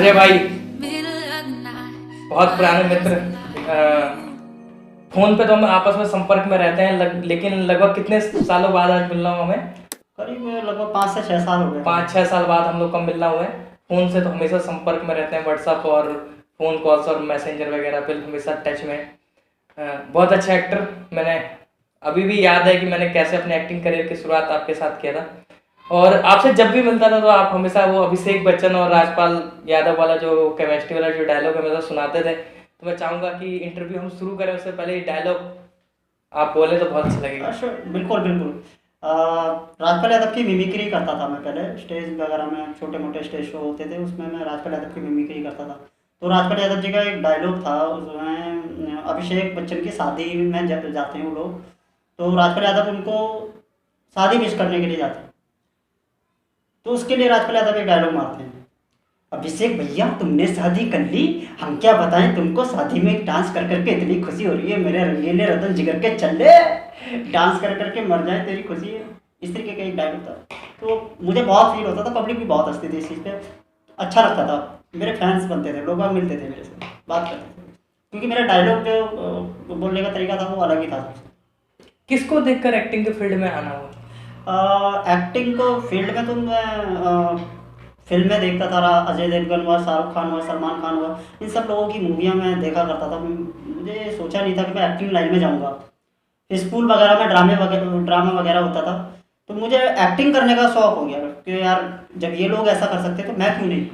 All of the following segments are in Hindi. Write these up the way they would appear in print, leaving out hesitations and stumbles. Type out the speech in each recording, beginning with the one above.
अजय भाई बहुत पुराने मित्र। फोन पे तो हम आपस में संपर्क में रहते हैं लेकिन लगभग कितने सालों बाद आज मिलना हुआ हमें? करीब लगभग 5 से 6 साल हो गए। 5-6 साल बाद हम लोग का मिलना हुआ है। फोन से तो हमेशा संपर्क में रहते हैं, व्हाट्सएप और फोन कॉल्स और मैसेंजर वगैरह पे हमेशा टच में। बहुत अच्छा एक्टर। मैंने अभी भी याद है कि मैंने कैसे अपने एक्टिंग करियर की शुरुआत आपके साथ किया था, और आपसे जब भी मिलता था तो आप हमेशा वो अभिषेक बच्चन और राजपाल यादव वाला जो केमिस्ट्री वाला जो डायलॉग हमेशा सुनाते थे। तो मैं चाहूँगा कि इंटरव्यू हम शुरू करें उससे पहले ये डायलॉग आप बोले तो बहुत अच्छा लगेगा। बिल्कुल बिल्कुल। राजपाल यादव की मिमिक्री करता था मैं पहले, स्टेज वगैरह में छोटे मोटे स्टेज शो होते थे उसमें मैं राजपाल यादव की मिमिक्री करता था। तो राजपाल यादव जी का एक डायलॉग था उसमें, अभिषेक बच्चन की शादी में जब जाते हैं वो लोग, तो राजपाल यादव उनको शादी विश करने के लिए जाते हैं। तो उसके लिए राजपाल यादव एक डायलॉग मारते हैं, अभिषेक भैया तुमने शादी कर ली, हम क्या बताएं तुमको, शादी में डांस कर करके इतनी खुशी हो रही है, मेरे रंगीले रतन जिगर के चले, डांस कर करके मर जाए तेरी खुशी है। इस तरीके का एक डायलॉग था। तो मुझे बहुत फील होता था, पब्लिक भी बहुत हंसती थी इस चीज़ पे, अच्छा लगता था। मेरे फैंस बनते थे, लोग मिलते थे मेरे से, बात करते थे, क्योंकि मेरा डायलॉग जो बोलने का तरीका था वो अलग ही था। किसको देखकर एक्टिंग के फील्ड में आना हुआ? एक्टिंग को फील्ड में तो मैं फिल्में देखता था, अजय देवगन हुआ, शाहरुख खान हुआ, सलमान खान हुआ, इन सब लोगों की मूवियाँ मैं देखा करता था। मुझे सोचा नहीं था कि मैं एक्टिंग लाइन में जाऊँगा। स्कूल वगैरह में ड्रामा वगैरह होता था, तो मुझे एक्टिंग करने का शौक हो गया कि यार जब ये लोग ऐसा कर सकते तो मैं क्यों नहीं।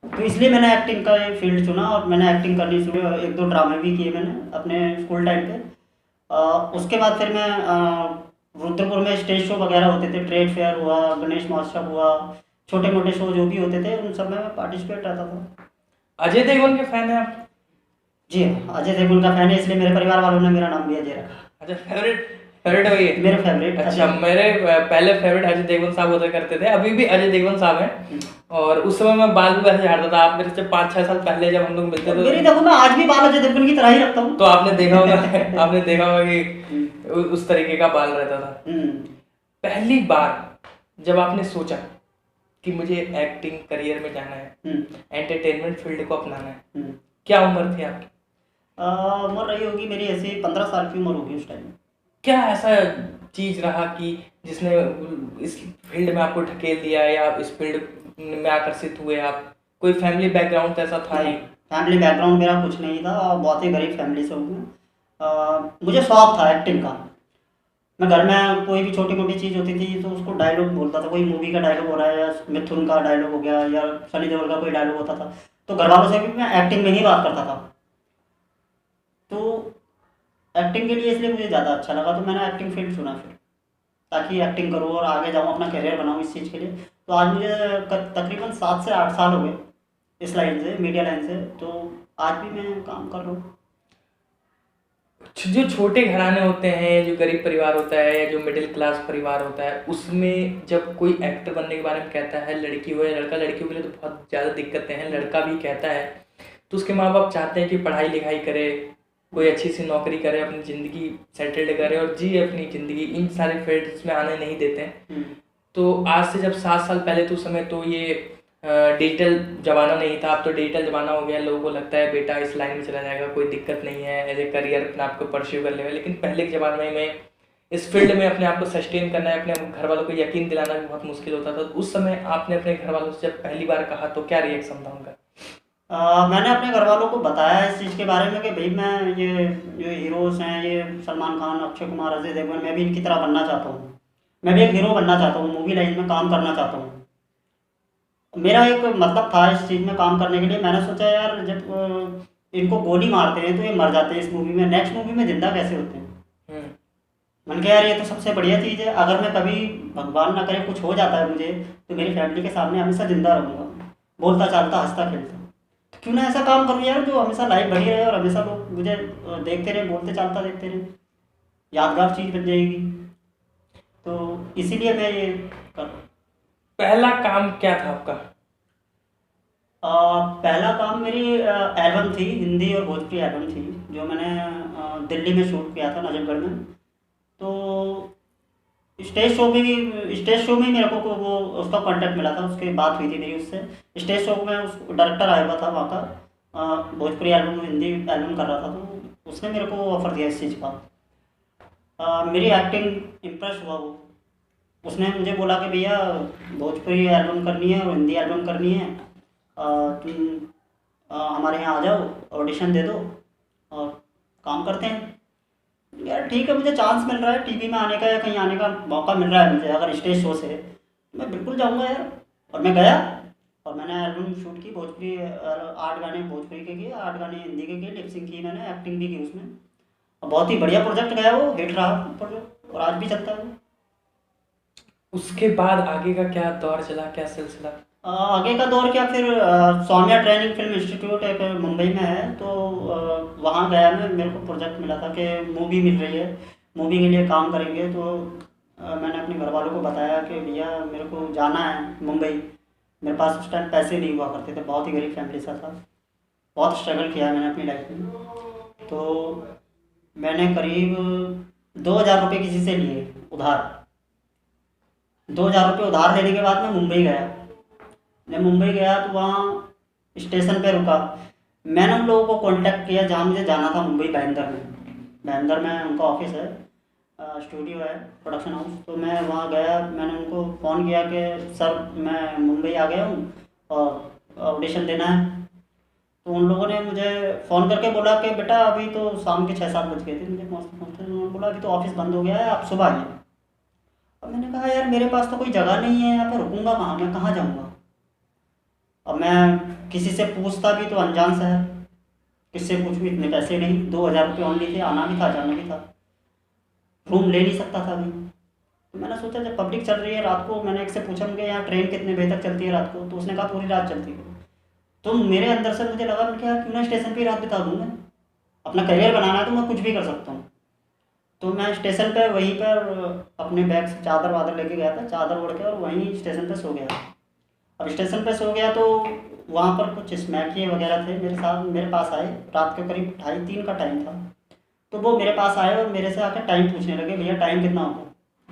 तो इसलिए मैंने एक्टिंग का फील्ड चुना और मैंने एक्टिंग करनी शुरू, 1-2 ड्रामे भी किए मैंने अपने स्कूल टाइम पे। उसके बाद फिर मैं रुद्रपुर में स्टेज शो वगैरह होते थे, ट्रेड फेयर हुआ, गणेश महोत्सव हुआ, छोटे मोटे शो जो भी होते थे उन सब में मैं पार्टिसिपेट रहता था। अजय देवगन के फैन हैं आप? जी हाँ, अजय देवगन का फैन है, इसलिए मेरे परिवार वालों ने मेरा नाम भी अजय रखा। अच्छा, फेवरेट फेवरेट वही है? मेरे फेवरेट अच्छा, अजय। मेरे पहले फेवरेट अजय देवगन साहब होता करते थे, अभी भी अजय देवगन साहब हैं। और उस समय मैं बाल भी वैसे झाड़ता था। आप मेरे से 5-6 साल पहले जब हम लोग मिलते थे मेरी देखो, मैं आज भी बाल अजय देवगन की तरह ही रखता हूँ। तो आपने देखा होगा आपने देखा होगा कि उस तरीके का बाल रहता था। पहली बार जब आपने सोचा कि मुझे एक्टिंग करियर में जाना है, एंटरटेनमेंट फील्ड को अपनाना है, क्या उम्र थी आपकी? उम्र रही होगी मेरी ऐसी 15 साल की उम्र होगी उस टाइम। क्या ऐसा चीज रहा कि जिसने इस फील्ड में आपको ढकेल दिया या आप इस फील्ड में आकर्षित हुए? आप कोई फैमिली बैकग्राउंड ऐसा था ही? फैमिली बैकग्राउंड मेरा कुछ नहीं था, बहुत ही गरीब फैमिली से हूँ मैं। मुझे शौक था एक्टिंग का। मैं घर में कोई भी छोटी मोटी चीज़ होती थी तो उसको डायलॉग बोलता था, कोई मूवी का डायलॉग हो रहा है या मिथुन का डायलॉग हो गया या सनी देओल का कोई डायलॉग होता था, तो घर वालों से भी मैं एक्टिंग में ही बात करता था। तो एक्टिंग के लिए इसलिए मुझे ज़्यादा अच्छा लगा, तो मैंने एक्टिंग फील्ड चुना फिर, ताकि एक्टिंग करूँ और आगे जाऊँ, अपना करियर बनाऊँ इस चीज़ के लिए। तो आज मुझे तकरीबन 7 से 8 साल हो गए इस लाइन से, मीडिया लाइन से, तो आज भी मैं काम कर रहा हूँ। जो छोटे घराने होते हैं, जो गरीब परिवार होता है या जो मिडिल क्लास परिवार होता है, उसमें जब कोई एक्टर बनने के बारे में कहता है, लड़की हो या लड़का, लड़कियों के लिए तो बहुत ज़्यादा दिक्कतें हैं, लड़का भी कहता है तो उसके माँ बाप चाहते हैं कि पढ़ाई लिखाई करे, कोई अच्छी सी नौकरी करे, अपनी ज़िंदगी सेटल्ड करे और जिए अपनी ज़िंदगी, इन सारे फील्ड्स में आने नहीं देते हैं। तो आज से जब 7 साल पहले तो उस समय तो ये डिजिटल ज़माना नहीं था, अब तो डिजिटल ज़माना हो गया। लोगों को लगता है बेटा इस लाइन में चला जाएगा, कोई दिक्कत नहीं है, एज ए करियर अपने आप को परस्यू कर लेगा। लेकिन पहले के ज़माने में इस फील्ड में अपने आप को सस्टेन करना है, अपने घर वालों को यकीन दिलाना भी बहुत मुश्किल होता था। उस समय आपने अपने घर वालों से जब पहली बार कहा तो क्या रिएक्शन था उनका? मैंने अपने घर वालों को बताया इस चीज़ के बारे में कि भाई मैं ये जो हीरोज़ हैं, ये सलमान खान, अक्षय कुमार, अजय देवगन, मैं भी इनकी तरह बनना चाहता हूँ। मैं भी एक हीरो बनना चाहता हूँ, मूवी लाइन में काम करना चाहता हूँ। मेरा एक मतलब था इस चीज़ में काम करने के लिए। मैंने सोचा यार जब इनको गोली मारते हैं तो ये मर जाते हैं इस मूवी में, नेक्स्ट मूवी में ज़िंदा कैसे होते हैं। मैंने कहा यार ये तो सबसे बढ़िया चीज़ है, अगर मैं कभी भगवान ना करे कुछ हो जाता है मुझे, तो मेरी फैमिली के सामने हमेशा ज़िंदा रहूँगा, बोलता चालता हंसता खेलता। तो क्यों ना ऐसा काम करूँ यार जो हमेशा लाइफ बनी रहे और हमेशा लोग मुझे देखते रहे, बोलते चालता देखते रहे, यादगार चीज़ बन जाएगी। तो इसीलिए मैं ये कर रहा हूँ। पहला काम क्या था आपका? पहला काम मेरी एल्बम थी, हिंदी और भोजपुरी एल्बम थी, जो मैंने दिल्ली में शूट किया था, नजफगढ़ में। तो स्टेज शो में ही मेरे को वो उसका कांटेक्ट मिला था, उसकी बात हुई थी मेरी उससे। स्टेज शो में उस डायरेक्टर आया हुआ था वहाँ का, भोजपुरी एल्बम हिंदी एल्बम कर रहा था, तो उसने मेरे को ऑफ़र दिया इस चीज़ का। मेरी एक्टिंग इम्प्रेस हुआ वो। उसने मुझे बोला कि भैया भोजपुरी एल्बम करनी है और हिंदी एल्बम करनी है, तुम हमारे यहाँ आ जाओ, ऑडिशन दे दो और काम करते हैं। यार ठीक है, मुझे चांस मिल रहा है टीवी में आने का या कहीं आने का मौका मिल रहा है मुझे अगर स्टेज शो से, तो मैं बिल्कुल जाऊँगा यार। और मैं गया और मैंने एल्बम शूट की भोजपुरी, 8 गाने भोजपुरी के किए, 8 गाने हिंदी के किए, लिपसिंग की मैंने, एक्टिंग भी की उसमें। और बहुत ही बढ़िया प्रोजेक्ट गया, वो हिट रहा प्रोजेक्ट और आज भी चलता है वो। उसके बाद आगे का क्या दौर चला, क्या सिलसिला? आगे का दौर क्या, फिर सौम्या ट्रेनिंग फिल्म इंस्टीट्यूट एक मुंबई में है, तो वहाँ गया मैं। मेरे को प्रोजेक्ट मिला था कि मूवी मिल रही है, मूवी के लिए काम करेंगे। तो मैंने अपने घर वालों को बताया कि भैया मेरे को जाना है मुंबई। मेरे पास उस टाइम पैसे नहीं हुआ करते थे, बहुत ही गरीब फैमिली सा था, बहुत स्ट्रगल किया है मैंने अपनी लाइफ में। तो मैंने करीब 2,000 रुपये किसी से लिए उधार। 2,000 रुपये उधार लेने के बाद मैं मुंबई गया। मैं मुंबई गया तो वहाँ स्टेशन पे रुका। मैंने उन लोगों को कांटेक्ट किया जहाँ मुझे जाना था, मुंबई बैंदर में। बैंदर में उनका ऑफिस है, स्टूडियो है, प्रोडक्शन हाउस। तो मैं वहाँ गया, मैंने उनको फ़ोन किया कि सर मैं मुंबई आ गया हूँ और ऑडिशन देना है। तो उन लोगों ने मुझे फ़ोन करके बोला कि बेटा अभी तो शाम के 6-7 बज गए थे मुझे पहुँचते पहुँचते। उन्होंने बोला अभी तो ऑफिस बंद हो गया है, आप सुबह आइए। अब मैंने कहा यार मेरे पास तो कोई जगह नहीं है यहाँ पे, रुकूंगा कहाँ, मैं कहाँ जाऊँगा। अब मैं किसी से पूछता भी तो अनजान शहर, किससे पूछूं, इतने पैसे नहीं, 2,000 रुपये ओनली थे, आना भी था जाना भी था, रूम ले नहीं सकता था अभी। तो मैंने सोचा जब पब्लिक चल रही है रात को, मैंने एक से पूछा मुझे यहाँ ट्रेन कितने बजे तक चलती है रात को, तो उसने कहा पूरी रात चलती है। तो मेरे अंदर से मुझे लगा कि यार क्यों ना स्टेशन पे ही रात बिता दूँ मैं, अपना करियर बनाना है तो मैं कुछ भी कर सकता हूँ। तो मैं स्टेशन पे वहीं पर अपने बैग से चादर वादर लेके गया था, चादर ओढ़ के, और वहीं स्टेशन पे सो गया। अब स्टेशन पे सो गया तो वहाँ पर कुछ स्मैकिए वगैरह थे मेरे साथ, मेरे पास आए, रात के करीब 2:30-3 का टाइम था। तो वो मेरे पास आए और मेरे से आकर टाइम पूछने लगे, भैया टाइम कितना होगा।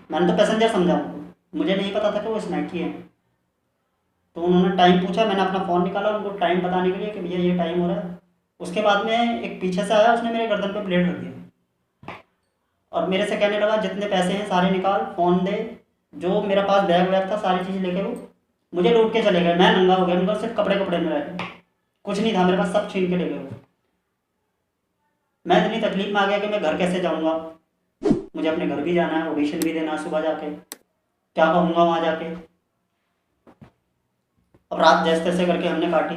मैंने तो पैसेंजर समझा उनको, मुझे नहीं पता था कि वो स्मैकी है। तो उन्होंने टाइम पूछा, मैंने अपना फ़ोन निकाला उनको टाइम बताने के लिए कि भैया ये टाइम हो रहा है। उसके बाद में एक पीछे से आया, उसने मेरे गर्दन पे ब्लेड रख दिया और मेरे से कहने लगा जितने पैसे हैं सारे निकाल, फ़ोन दे। जो मेरा पास बैग वैग था सारी चीज़ लेके वो मुझे लूट के चले गए। मैं नंगा हो गया, उनका सिर्फ कपड़े कपड़े में रह गए, कुछ नहीं था मेरे पास, सब छीन के ले गए वो। मैं इतनी तकलीफ में आ गया कि मैं घर कैसे जाऊँगा, मुझे अपने घर भी जाना है, ऑडिशन भी देना है सुबह जाके, क्या कहूँगा वहाँ जाके। अब रात जैसे तैसे करके हमने काटी।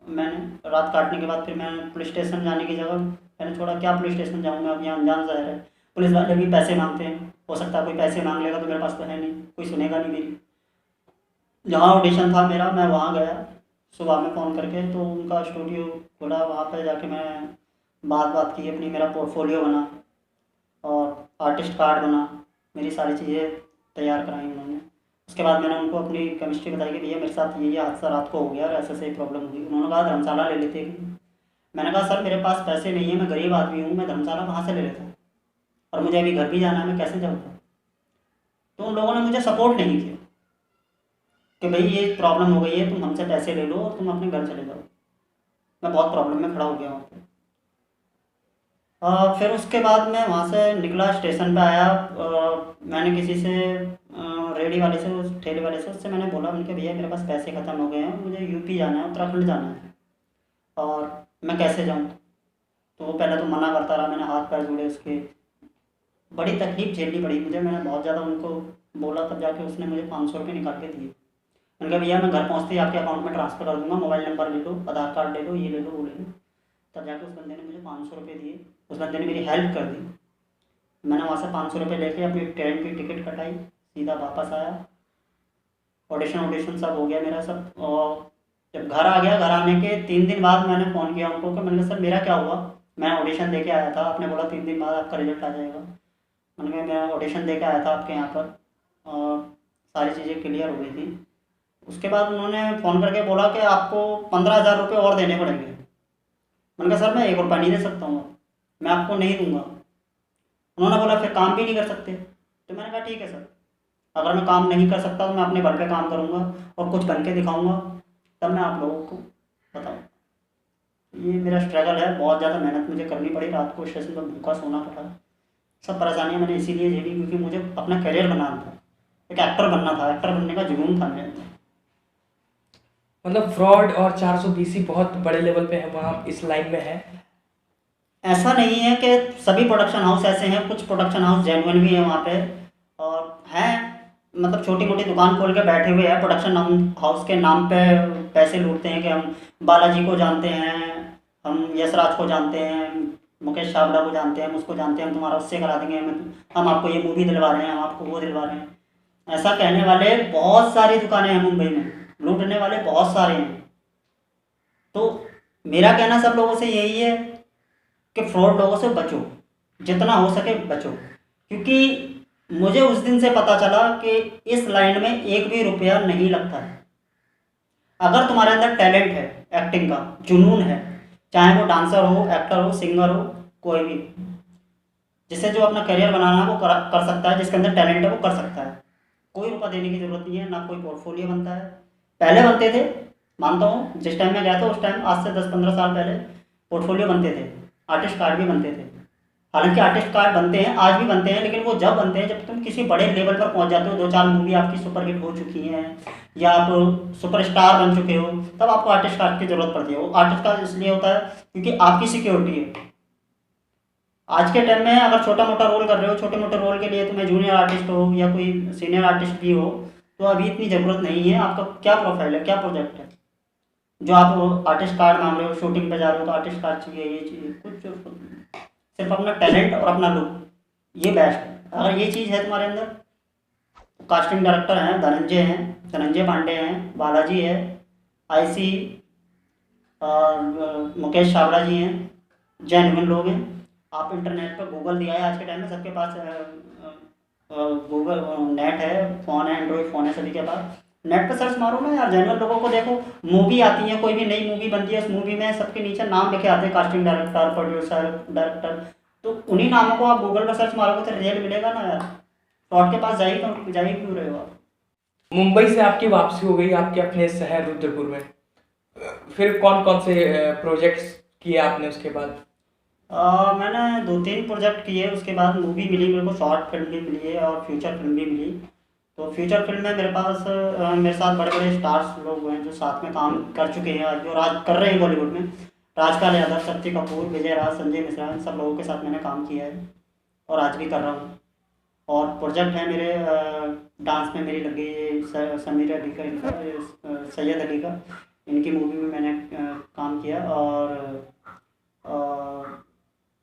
मैंने रात काटने के बाद फिर मैं पुलिस स्टेशन जाने की जगह मैंने छोड़ा, क्या पुलिस स्टेशन जाऊँगा, अब यहाँ अनजान शहर है, पुलिस वाले भी पैसे मांगते हैं, हो सकता है कोई पैसे मांग लेगा तो मेरे पास तो है नहीं, कोई सुनेगा नहीं मेरी। जहाँ ऑडिशन था मेरा मैं वहाँ गया सुबह में फ़ोन करके, तो उनका स्टूडियो खोला, वहाँ पे जाके मैं बात की अपनी, मेरा पोर्टफोलियो बना और आर्टिस्ट कार्ड बना, मेरी सारी चीज़ें तैयार कराई उन्होंने। उसके बाद मैंने उनको अपनी केमिस्ट्री बताई कि भैया मेरे साथ ये हादसा रात को हो गया और ऐसे ऐसे प्रॉब्लम हुई। उन्होंने कहा धर्मशाला ले लेते हैं। मैंने कहा सर मेरे पास पैसे नहीं है, मैं गरीब आदमी हूँ, मैं धर्मशाला कहाँ से ले लेता, और मुझे अभी घर भी जाना है, मैं कैसे जाऊँगा। तो उन लोगों ने मुझे सपोर्ट नहीं किया कि भाई ये प्रॉब्लम हो गई है, तुम हमसे पैसे ले लो और तुम अपने घर चले जाओ। मैं बहुत प्रॉब्लम में खड़ा हो गया वहाँ पे। फिर उसके बाद मैं वहाँ से निकला, स्टेशन पे आया। मैंने किसी से रेडी वाले से, उस ठेले वाले से, उससे मैंने बोला उनके भैया मेरे पास पैसे ख़त्म हो गए हैं, मुझे यूपी जाना है, उत्तराखंड जाना है, और मैं कैसे जाऊँ। तो वो पहले तो मना करता रहा, मैंने हाथ पैर जोड़े उसके, बड़ी तकलीफ़ झेलनी पड़ी मुझे। मैंने बहुत ज़्यादा उनको बोला, तब जाके उसने मुझे 500 रुपये निकाल के दिए। मैंने कहा भैया मैं घर पहुँचते ही आपके अकाउंट में ट्रांसफ़र कर दूँगा, मोबाइल नंबर ले लो, आधार कार्ड ले लो, ये ले लो वो ले लो। तब जाके उस बंदे ने मुझे 500 रुपये दिए, उस बंदे ने मेरी हेल्प कर दी। मैंने वहाँ से 500 रुपये लेके अपनी ट्रेन की टिकट कटाई, सीधा वापस आया। ऑडिशन सब हो गया मेरा सब। और जब घर आ गया, घर आने के 3 दिन बाद मैंने फ़ोन किया उनको कि मैंने कहा सर मेरा क्या हुआ, मैं ऑडिशन दे के आया था, आपने बोला 3 दिन बाद आपका रिजल्ट आ जाएगा। मैंने कहा मैं ऑडिशन दे के आया था आपके यहाँ पर और सारी चीज़ें क्लियर हो गई थी। उसके बाद उन्होंने फ़ोन करके बोला कि आपको 15,000 रुपये और देने पड़ेंगे। मैंने कहा सर मैं 1 रुपया नहीं दे सकता हूँ, मैं आपको नहीं दूंगा। उन्होंने बोला फिर काम भी नहीं कर सकते। तो मैंने कहा ठीक है सर, अगर मैं काम नहीं कर सकता तो मैं अपने बल पे काम करूँगा और कुछ बन के दिखाऊँगा, तब मैं आप लोगों को बताऊँ। ये मेरा स्ट्रगल है, बहुत ज़्यादा मेहनत मुझे करनी पड़ी, रात को स्टेशन पर भूखा सोना पड़ा। सब परेशानियाँ मैंने इसीलिए झेली क्योंकि मुझे अपना करियर बनाना था, एक एक्टर बनना था, एक्टर बनने का जुनून था मेरे अंदर। मतलब फ्रॉड और 420 बहुत बड़े लेवल पे है वहाँ इस लाइन में है। ऐसा नहीं है कि सभी प्रोडक्शन हाउस ऐसे हैं, कुछ प्रोडक्शन हाउस जेन्युइन भी हैं वहाँ पे, और हैं मतलब छोटी मोटी दुकान खोल के बैठे हुए हैं प्रोडक्शन हाउस के नाम पे, पैसे लूटते हैं कि हम बालाजी को जानते हैं, हम यशराज को जानते हैं, मुकेश छाबड़ा को जानते हैं, हम उसको जानते हैं, हम तुम्हारा उससे करा देंगे, हम आपको ये मूवी दिलवा रहे हैं, हम आपको वो दिलवा रहे हैं। ऐसा कहने वाले बहुत सारी दुकानें हैं मुंबई में, लूटने वाले बहुत सारे हैं। तो मेरा कहना सब लोगों से यही है कि फ्रॉड लोगों से बचो, जितना हो सके बचो, क्योंकि मुझे उस दिन से पता चला कि इस लाइन में एक भी रुपया नहीं लगता है। अगर तुम्हारे अंदर टैलेंट है, एक्टिंग का जुनून है, चाहे वो डांसर हो, एक्टर हो, सिंगर हो, कोई भी, जिसे जो अपना करियर बनाना है वो कर सकता है, जिसके अंदर टैलेंट है वो कर सकता है। कोई रुपया देने की जरूरत नहीं है, ना कोई पोर्टफोलियो बनता है। पहले बनते थे, मानता हूँ, जिस टाइम में गया था उस टाइम आज से 10-15 साल पहले पोर्टफोलियो बनते थे, आर्टिस्ट कार्ड भी बनते थे। हालांकि आर्टिस्ट कार्ड बनते हैं, आज भी बनते हैं, लेकिन वो जब बनते हैं जब तुम किसी बड़े लेवल पर पहुंच जाते हो, 2-4 मूवी आपकी सुपर हिट हो चुकी हैं या आप सुपरस्टार बन चुके हो, तब आपको आर्टिस्ट कार्ड की जरूरत पड़ती है। वो आर्टिस्ट कार्ड इसलिए होता है क्योंकि आपकी सिक्योरिटी है। आज के टाइम में अगर छोटा मोटा रोल कर रहे हो, छोटे मोटे रोल के लिए तुम्हें जूनियर आर्टिस्ट हो या कोई सीनियर आर्टिस्ट भी हो, तो अभी इतनी ज़रूरत नहीं है। आपका क्या प्रोफाइल है, क्या प्रोजेक्ट है, जो आप आर्टिस्ट कार्ड मांग रहे हो, शूटिंग पे जा रहे हो तो आर्टिस्ट कार्ड चाहिए, ये चाहिए, कुछ जरूरत नहीं। सिर्फ अपना टैलेंट और अपना लुक, ये बेस्ट है। अगर ये चीज़ है तुम्हारे अंदर, कास्टिंग डायरेक्टर हैं धनंजय पांडे हैं, बालाजी है, आईसी और मुकेश छाबड़ा जी हैं, जेन्युइन लोग हैं। आप इंटरनेट पर गूगल दिया है, आज के टाइम में सबके पास गूगल नेट है, फ़ोन है, एंड्रॉइड फ़ोन है सभी के पास। नेट पर सर्च मारो ना यार, जेन्युइन लोगों को देखो। मूवी आती है, कोई भी नई मूवी बनती है, उस मूवी में सबके नीचे नाम लिखे आते हैं, कास्टिंग डायरेक्टर, प्रोड्यूसर, डायरेक्टर। तो उन्हीं नामों को आप गूगल पर सर्च मारोगे तो रिजल्ट मिलेगा ना यार। फ्रॉड के पास जा ही क्यों रहे हो आप। मुंबई से आपकी वापसी हो गई आपके अपने शहर रुद्रपुर में, फिर कौन कौन से प्रोजेक्ट्स किए आपने उसके बाद? मैंने 2-3 प्रोजेक्ट किए, उसके बाद मूवी मिली मेरे को, शॉर्ट फिल्म भी मिली है और फ्यूचर फिल्म भी मिली। तो फ्यूचर फिल्म में मेरे पास मेरे साथ बड़े बड़े स्टार्स लोग हैं जो साथ में काम कर चुके हैं आज, जो राज कर रहे हैं बॉलीवुड में। राजपाल यादव, शक्ति कपूर, विजय राज, संजय मिश्रा, इन सब लोगों के साथ मैंने काम किया है और आज भी कर रहा हूँ। और प्रोजेक्ट है मेरे, डांस में मेरी लगी है समीर अली का, इनका सैयद अली का, इनकी मूवी में मैंने काम किया। और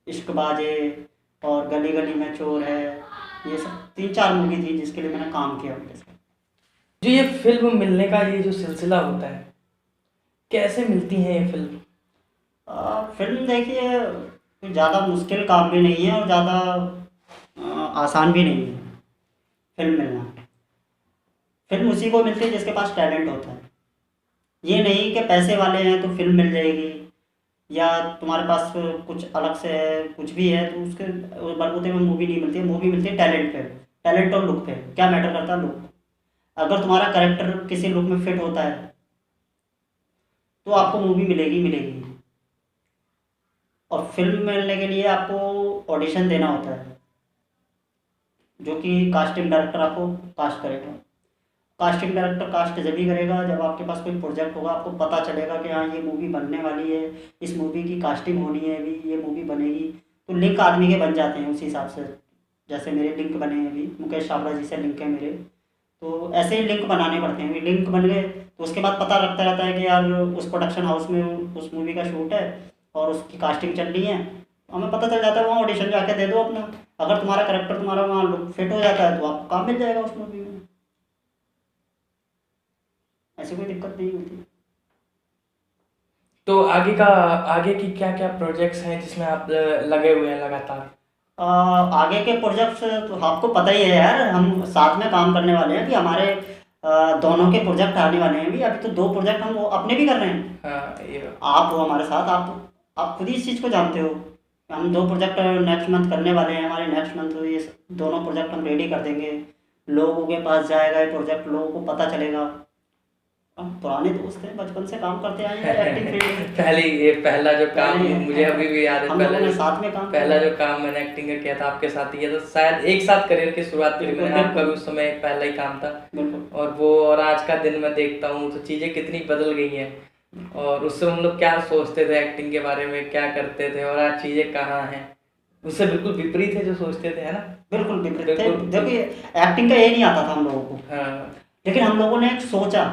इश्कबाजे और गली गली में चोर है, ये सब 3-4 मूवी थी जिसके लिए मैंने काम किया उनके साथ। जो ये फिल्म मिलने का ये जो सिलसिला होता है, कैसे मिलती है ये फिल्म? फिल्म देखिए, ज़्यादा मुश्किल काम भी नहीं है और ज़्यादा आसान भी नहीं है फिल्म मिलना। फिल्म उसी को मिलती है जिसके पास टैलेंट होता है। ये नहीं कि पैसे वाले हैं तो फिल्म मिल जाएगी, या तुम्हारे पास कुछ अलग से है, कुछ भी है तो उसके बलबूते में मूवी नहीं मिलती है। मूवी मिलती है टैलेंट पे, टैलेंट और लुक पे। क्या मैटर करता है? लुक। अगर तुम्हारा करेक्टर किसी लुक में फिट होता है तो आपको मूवी मिलेगी मिलेगी। और फिल्म मिलने के लिए आपको ऑडिशन देना होता है, जो कि कास्टिंग डायरेक्टर आपको कास्ट करेगा। कास्टिंग डायरेक्टर कास्ट जब भी करेगा जब आपके पास कोई प्रोजेक्ट होगा, आपको पता चलेगा कि हाँ ये मूवी बनने वाली है, इस मूवी की कास्टिंग होनी है, अभी ये मूवी बनेगी। तो लिंक आदमी के बन जाते हैं उसी हिसाब से। जैसे मेरे लिंक बने हैं अभी, मुकेश छाबड़ा जी से लिंक है मेरे, तो ऐसे ही लिंक बनाने पड़ते हैं। लिंक बन गए तो उसके बाद पता लगता रहता है कि यार उस प्रोडक्शन हाउस में उस मूवी का शूट है और उसकी कास्टिंग चल रही है, हमें पता चल जाता है, वहाँ ऑडिशन जाके दे दो अपना। अगर तुम्हारा करेक्टर तुम्हारा वहाँ लुक फिट हो जाता है तो आपको काम मिल जाएगा उस मूवी में, ऐसी कोई दिक्कत नहीं होती। तो आगे की क्या क्या प्रोजेक्ट्स हैं जिसमें आप लगे हुए हैं लगातार? आगे के प्रोजेक्ट्स तो आपको पता ही है यार, हम साथ में काम करने वाले हैं कि हमारे दोनों के प्रोजेक्ट आने वाले हैं। अभी तो 2 प्रोजेक्ट हम वो अपने भी कर रहे हैं। हाँ, ये आप हो हमारे साथ, आप खुद ही इस चीज़ को जानते हो। हम 2 प्रोजेक्ट नेक्स्ट मंथ करने वाले हैं, हमारे नेक्स्ट मंथ ये दोनों प्रोजेक्ट हम रेडी कर देंगे, लोगों के पास जाएगा ये प्रोजेक्ट, लोगों को पता चलेगा। हम पुराने दोस्त हैं, बचपन से काम करते आए हैं एक्टिंग फील्ड में। पहले ये पहला जो काम पहले मुझे अभी भी याद है, हम पहला लोगों ने जो साथ में काम पहला किया। जो काम मैंने एक्टिंग का किया था आपके साथ ही किया था, शायद एक साथ करियर की शुरुआत करी बिल्कुल, मैंने, आपका भी बिल्कुल। उस समय पहला ही काम था। बिल्कुल। और वो और आज का दिन मैं देखता हूँ तो चीज़ें कितनी बदल गई हैं, और उससे हम लोग क्या सोचते थे एक्टिंग के बारे में, क्या करते थे, और आज चीज़ें कहाँ हैं, उससे बिल्कुल विपरीत है जो सोचते थे, है ना? बिल्कुल विपरीत थे। बिल्कुल। देखिए, एक्टिंग का ये नहीं आता था हम लोगों को, हाँ, लेकिन हम लोगों ने एक सोचा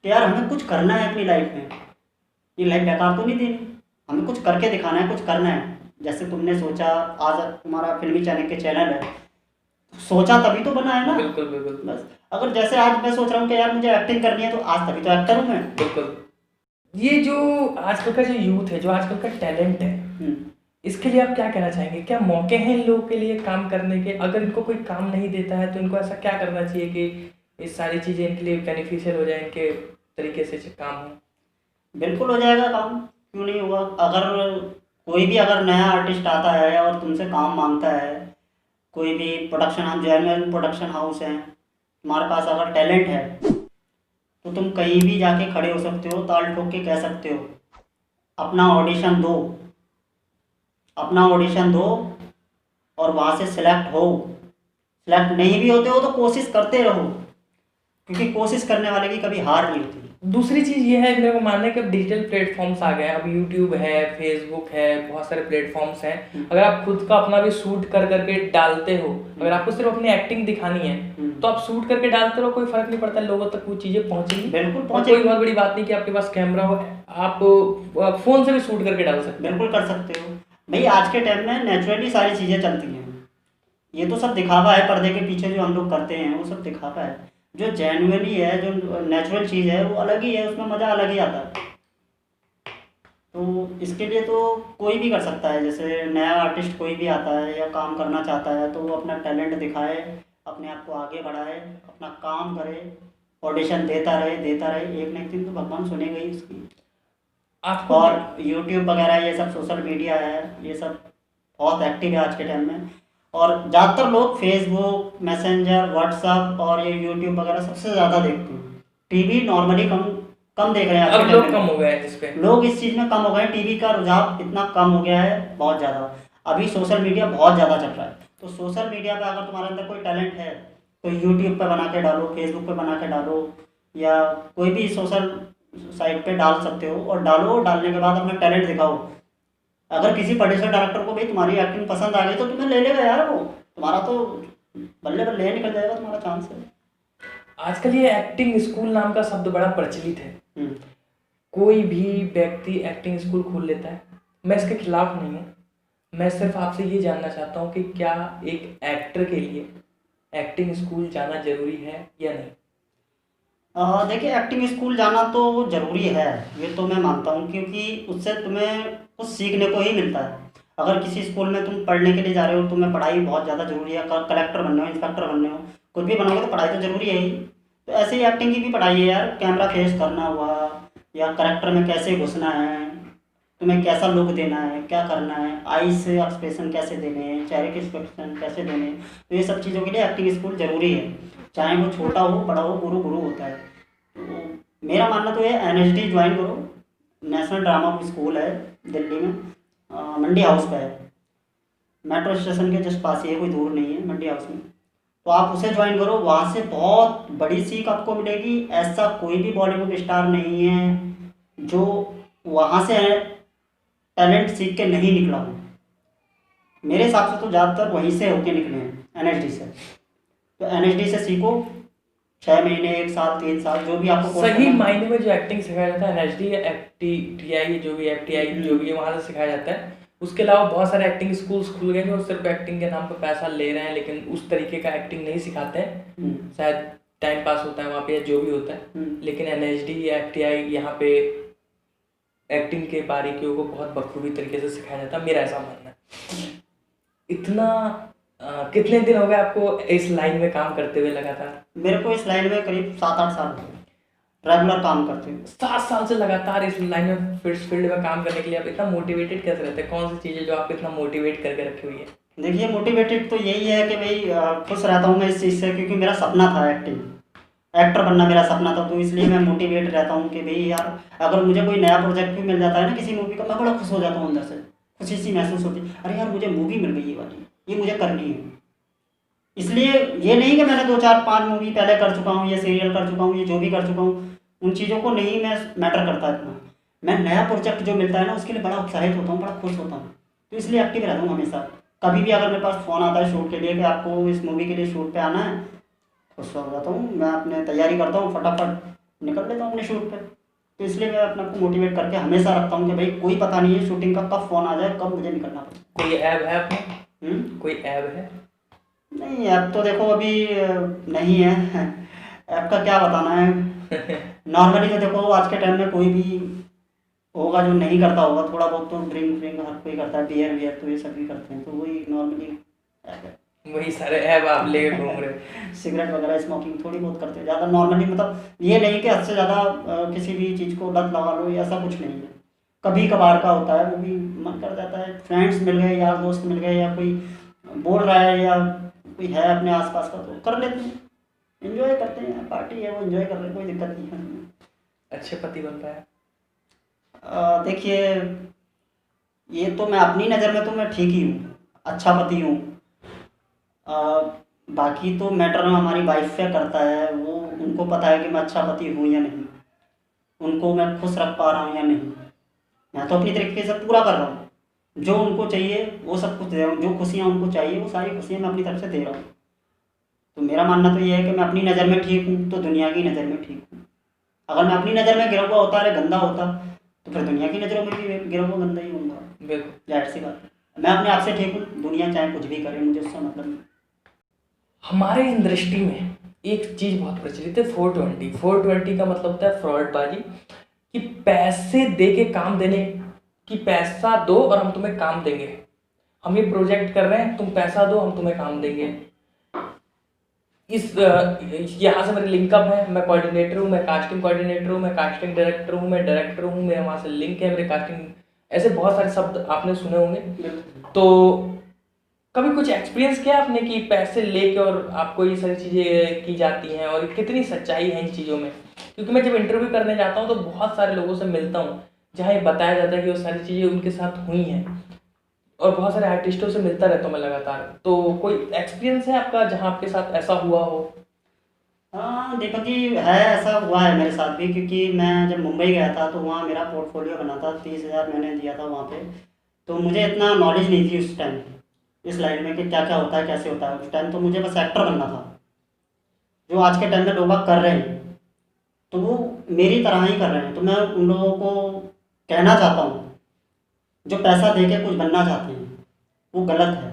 कि यार हमें कुछ करना है अपनी लाइफ में, ये लाइफ बेकार तो नहीं देनी, हमें कुछ करके दिखाना है, कुछ करना है। जैसे तुमने सोचा, आज तुम्हारा फिल्मी चैनल के चैनल है, सोचा तभी तो बना है ना। बिल्कुल बिल्कुल बस अगर जैसे आज मैं सोच रहा हूँ कि यार मुझे एक्टिंग करनी है, तो आज तभी तो एक्टर हूँ मैं। बिल्कुल। ये जो आजकल का जो यूथ है, जो आजकल का टैलेंट है, हम्म। इसके लिए आप क्या कहना चाहेंगे? क्या मौके हैं इन लोगों के लिए काम करने के? अगर इनको कोई काम नहीं देता है तो इनको ऐसा क्या करना चाहिए कि ये सारी चीज़ें इनके लिए बेनिफिशियल हो जाए, इनके तरीके से काम हो? बिल्कुल हो जाएगा काम, क्यों नहीं होगा। अगर कोई भी अगर नया आर्टिस्ट आता है और तुमसे काम मांगता है, कोई भी प्रोडक्शन, हम जेन्युइन प्रोडक्शन हाउस हैं, तुम्हारे पास अगर टैलेंट है तो तुम कहीं भी जाके खड़े हो सकते हो, ताल ठोक के कह सकते हो अपना ऑडिशन दो, अपना ऑडिशन दो, और वहाँ से सिलेक्ट हो। सिलेक्ट नहीं भी होते हो तो कोशिश करते रहो, क्योंकि कोशिश करने वाले की कभी हार नहीं होती। दूसरी चीज़ ये है, मेरे को मानना है कि अब डिजिटल प्लेटफॉर्म्स आ गए हैं, अब यूट्यूब है, फेसबुक है, बहुत सारे प्लेटफॉर्म्स हैं। अगर आप खुद का अपना भी शूट कर करके डालते हो, अगर आपको सिर्फ अपनी एक्टिंग दिखानी है तो आप शूट करके डालते रहो, कोई फर्क नहीं पड़ता, लोगों तक वो चीज़ें पहुंचेगी। बिल्कुल और पहुंचेगी। कोई बहुत बड़ी बात नहीं कि आपके पास कैमरा हो, आप फ़ोन से भी शूट करके डाल सकते हैं। बिल्कुल कर सकते हो भाई, आज के टाइम में नेचुरली सारी चीज़ें चलती हैं। ये तो सब दिखावा है, पर्दे के पीछे जो हम लोग करते हैं वो सब दिखावा है। जो जेन्युइनली है, जो नेचुरल चीज़ है वो अलग ही है, उसमें मज़ा अलग ही आता है। तो इसके लिए तो कोई भी कर सकता है, जैसे नया आर्टिस्ट कोई भी आता है या काम करना चाहता है तो वो अपना टैलेंट दिखाए, अपने आप को आगे बढ़ाए, अपना काम करे, ऑडिशन देता रहे, एक न एक दिन तो भगवान सुनेगा ही उसकी। आपको और यूट्यूब वगैरह ये सब सोशल मीडिया है, ये सब बहुत एक्टिव है आज के टाइम में। और ज़्यादातर लोग फेसबुक, मैसेंजर, व्हाट्सअप और ये यूट्यूब वगैरह सबसे ज़्यादा देखते हैं। टीवी नॉर्मली कम कम देख रहे हैं आज अब के लोग टाइम कम में। हो गए हैं इस पे। लोग इस चीज़ में कम हो गए हैं, टीवी का रुझाव इतना कम हो गया है, बहुत ज़्यादा। अभी सोशल मीडिया बहुत ज़्यादा चल रहा है, तो सोशल मीडिया पे अगर तुम्हारे अंदर कोई टैलेंट है तो यूट्यूब पे बना के डालो, फेसबुक पे बना के डालो, या कोई भी सोशल साइट पे डाल सकते हो। और डालो, डालने के बाद अपना टैलेंट दिखाओ। अगर किसी प्रोड्यूसर डायरेक्टर को भाई तुम्हारी एक्टिंग पसंद आ गई तो तुम्हें ले लेगा यार, वो तुम्हारा तो बल्ले बल्ले निकल जाएगा, तुम्हारा चांस है। आजकल ये एक्टिंग स्कूल नाम का शब्द बड़ा प्रचलित है। हम्म। कोई भी व्यक्ति एक्टिंग स्कूल खोल लेता है, मैं इसके खिलाफ नहीं हूँ। मैं सिर्फ आपसे ये जानना चाहता हूँ कि क्या एक एक्टर के लिए एक्टिंग स्कूल जाना जरूरी है या नहीं? देखिए, एक्टिंग स्कूल जाना तो ज़रूरी है, ये तो मैं मानता हूँ, क्योंकि उससे तुम्हें कुछ सीखने को ही मिलता है। अगर किसी स्कूल में तुम पढ़ने के लिए जा रहे हो, तुम्हें पढ़ाई बहुत ज़्यादा ज़रूरी है, कलेक्टर बनने हो, इंस्पेक्टर बनने हो, कुछ भी बनोगे तो पढ़ाई तो ज़रूरी है ही। तो ऐसे ही एक्टिंग की भी पढ़ाई है यार, कैमरा फेस करना हुआ, या करेक्टर में कैसे घुसना है, तुम्हें कैसा लुक देना है, क्या करना है, आई से एक्सप्रेशन कैसे देने हैं, चेहरे के एक्सप्रेशन कैसे देने हैं, तो ये सब चीज़ों के लिए एक्टिंग स्कूल ज़रूरी है। चाहे वो छोटा हो बड़ा हो, गुरु गुरु होता है। तो मेरा मानना तो है NSD ज्वाइन करो, नेशनल ड्रामा स्कूल है दिल्ली में, मंडी हाउस पे है, मेट्रो स्टेशन के जस्ट पास ही है, कोई दूर नहीं है, मंडी हाउस में। तो आप उसे ज्वाइन करो, वहाँ से बहुत बड़ी सीख आपको मिलेगी। ऐसा कोई भी बॉलीवुड स्टार नहीं है जो वहाँ से टैलेंट सीख के नहीं निकला हो। मेरे हिसाब से तो ज़्यादातर वहीं से होके निकले हैं, NSD से। तो NSD से सीखो, 6 महीने, 1 साल, 3 साल, जो भी आपको कोर्स सही करना है। मायने में जो एक्टिंग सिखाया जाता है NSD या FTTI, जो भी FTI जो भी है, वहाँ से सिखाया जाता है। उसके अलावा बहुत सारे एक्टिंग स्कूल्स खुल गए जो सिर्फ एक्टिंग के नाम पर पैसा ले रहे हैं, लेकिन उस तरीके का एक्टिंग नहीं सिखाते हैं। शायद टाइम पास होता है वहाँ पे या जो भी होता है, लेकिन NSD या FTI यहाँ पे एक्टिंग के बारीकियों को बहुत बखूबी तरीके से सिखाया जाता है, मेरा ऐसा मानना है। इतना कितने दिन हो गए आपको इस लाइन में काम करते हुए लगातार? मेरे को इस लाइन में करीब 7-8 साल हो गए। रेगुलर काम करते हो। 7 साल से लगातार इस लाइन में फील्ड में काम करने के लिए आप इतना मोटिवेटेड कैसे रहते हैं? कौन सी चीज़ है जो आपको इतना मोटिवेट करके रखी हुई है? देखिए मोटिवेटेड तो यही है कि भाई खुश रहता हूँ मैं इस चीज़ से, क्योंकि मेरा सपना था एक्टर बनना मेरा सपना था, तो इसलिए मैं मोटिवेट रहता हूँ कि भाई यार अगर मुझे कोई नया प्रोजेक्ट भी मिल जाता है ना किसी मूवी का, मैं बड़ा खुश हो जाता हूँ अंदर से, खुशी सी महसूस होती है, अरे यार मुझे मूवी मिल गई ये वाली, ये मुझे करनी है। इसलिए ये नहीं कि मैंने 2 4 5 मूवी पहले कर चुका हूँ, ये सीरियल कर चुका हूँ, ये जो भी कर चुका हूँ, उन चीज़ों को नहीं मैं मैटर करता इतना। मैं नया प्रोजेक्ट जो मिलता है ना उसके लिए बड़ा उत्साहित होता हूँ, बड़ा खुश होता हूँ, तो इसलिए एक्टिव रहता हूँ हमेशा। कभी भी अगर मेरे पास फ़ोन आता है शूट के लिए कि आपको इस मूवी के लिए शूट पे आना है, खुश हो जाता हूँ, मैं अपने तैयारी करता हूँ, फटाफट निकल लेता हूँ अपने शूट पे। तो इसलिए मैं अपने आप को मोटिवेट करके हमेशा रखता हूँ कि भाई कोई पता नहीं है शूटिंग का कब फ़ोन आ जाए, कब मुझे निकलना पड़े। कोई ऐप है आपने? कोई ऐप है? नहीं ऐप तो देखो अभी नहीं है। ऐप का क्या बताना है। नॉर्मली तो देखो आज के टाइम में कोई भी होगा जो नहीं करता होगा, थोड़ा बहुत तो ड्रिंक व्रिंक हर कोई करता है, बियर वियर तो ये सभी करते हैं, तो वही नॉर्मली ऐप है। वही सारे ऐप आप लेके घूम रहे हो। सिगरेट वगैरह स्मोकिंग थोड़ी बहुत करते हैं, ज़्यादा नॉर्मली, मतलब ये नहीं कि हद से ज़्यादा किसी भी चीज़ को लत लगा लो, ये ऐसा कुछ नहीं है। कभी कभार का होता है, वो भी मन कर जाता है, फ्रेंड्स मिल गए, यार दोस्त मिल गए, या कोई बोल रहा है या कोई है अपने आसपास का तो कर लेते हैं, एंजॉय करते हैं, पार्टी है वो एंजॉय कर रहे हैं, कोई दिक्कत नहीं है। अच्छे पति बन पाया? देखिए ये तो मैं अपनी नज़र में तो मैं ठीक ही हूँ, अच्छा पति हूँ। अ, बाकी तो मैटर हमारी वाइफ पे करता है, वो उनको पता है कि मैं अच्छा पति हूँ या नहीं, उनको मैं खुश रख पा रहा हूँ या नहीं। मैं तो अपनी तरीके से पूरा कर रहा हूँ, जो उनको चाहिए वो सब कुछ दे रहा हूँ, जो खुशियाँ उनको चाहिए वो सारी खुशियाँ मैं अपनी तरफ से दे रहा हूँ। तो मेरा मानना तो ये है कि मैं अपनी नज़र में ठीक हूँ तो दुनिया की नज़र में ठीक हूँ। अगर मैं अपनी नज़र में गिरा हुआ होता अरे गंदा होता तो फिर दुनिया की नज़रों में भी गिरा हुआ गंदा ही होऊंगा। बिल्कुल। जाहिर सी बात है, मैं अपने आप से ठीक हूँ, दुनिया चाहे कुछ भी करे मुझे उससे मतलब नहीं। हमारे इन दृष्टि में एक चीज़ बहुत प्रचलित है, 420। 420 का मतलब होता है फ्रॉडबाजी, कि पैसे दे के काम देने, कि पैसा दो और हम तुम्हें काम देंगे, हम ये प्रोजेक्ट कर रहे हैं, तुम पैसा दो हम तुम्हें काम देंगे। इस यहाँ से मेरे लिंकअप है, मैं कोऑर्डिनेटर हूँ, मैं कास्टिंग कोऑर्डिनेटर हूँ, मैं कास्टिंग डायरेक्टर हूँ, मैं डायरेक्टर हूँ, मेरे वहाँ से लिंक है, मेरे कास्टिंग, ऐसे बहुत सारे शब्द आपने सुने होंगे। तो कभी कुछ एक्सपीरियंस किया आपने कि पैसे लेके और आपको ये सारी चीज़ें की जाती हैं, और कितनी सच्चाई है इन चीज़ों में? क्योंकि मैं जब इंटरव्यू करने जाता हूँ तो बहुत सारे लोगों से मिलता हूँ जहाँ ये बताया जाता है कि वो सारी चीज़ें उनके साथ हुई हैं, और बहुत सारे आर्टिस्टों से मिलता रहता हूँ मैं लगातार। तो कोई एक्सपीरियंस है आपका जहाँ आपके साथ ऐसा हुआ हो? हाँ दीपक जी है, ऐसा हुआ है मेरे साथ भी, क्योंकि मैं जब मुंबई गया था तो वहाँ मेरा पोर्टफोलियो बना था, 30,000 मैंने दिया था वहाँ पे। तो मुझे इतना नॉलेज नहीं थी उस टाइम इस लाइन में कि क्या क्या होता है कैसे होता है। उस टाइम तो मुझे बस एक्टर बनना था, जो आज के टाइम में लोग बाग कर रहे हैं तो वो मेरी तरह ही कर रहे हैं। तो मैं उन लोगों को कहना चाहता हूँ जो पैसा दे के कुछ बनना चाहते हैं वो गलत है।